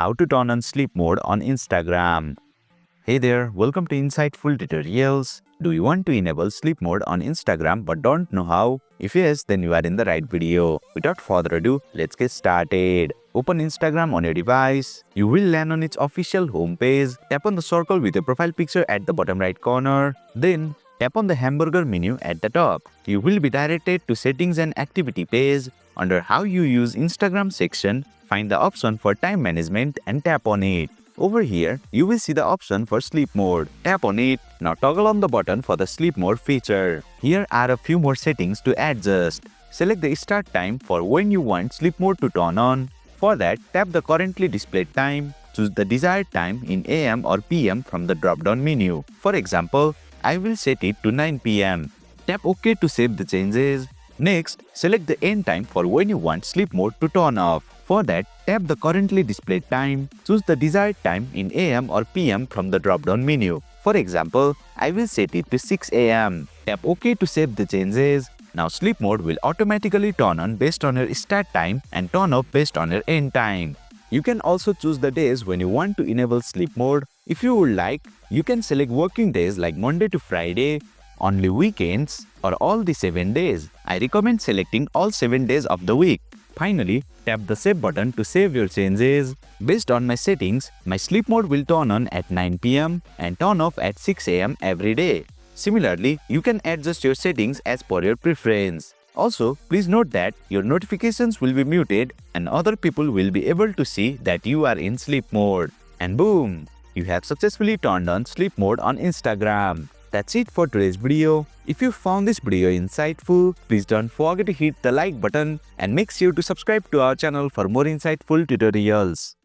how to turn on sleep mode on Instagram. Hey there, welcome to Insightful Tutorials. Do you want to enable sleep mode on Instagram but don't know how? If yes, then you are in the right video. Without further ado, let's get started. Open Instagram on your device. You will land on its official homepage. Tap on the circle with your profile picture at the bottom right corner. Then tap on the hamburger menu at the top. You will be directed to Settings and Activity page. Under How You Use Instagram section, find the option for time management and tap on it. Over here, you will see the option for sleep mode. Tap on it. Now toggle on the button for the sleep mode feature. Here are a few more settings to adjust. Select the start time for when you want sleep mode to turn on. For that, tap the currently displayed time. Choose the desired time in AM or PM from the drop-down menu. For example, I will set it to 9 PM. Tap OK to save the changes. Next, select the end time for when you want sleep mode to turn off. For that, tap the currently displayed time. Choose the desired time in AM or PM from the drop-down menu. For example, I will set it to 6 AM. Tap OK to save the changes. Now sleep mode will automatically turn on based on your start time and turn off based on your end time. You can also choose the days when you want to enable sleep mode. If you would like, you can select working days like Monday to Friday, only weekends, or all the 7 days. I recommend selecting all 7 days of the week. Finally, tap the Save button to save your changes. Based on my settings, my sleep mode will turn on at 9 PM and turn off at 6 AM every day. Similarly, you can adjust your settings as per your preference. Also, please note that your notifications will be muted and other people will be able to see that you are in sleep mode. And boom! You have successfully turned on sleep mode on Instagram. That's it for today's video. If you found this video insightful, please don't forget to hit the like button and make sure to subscribe to our channel for more insightful tutorials.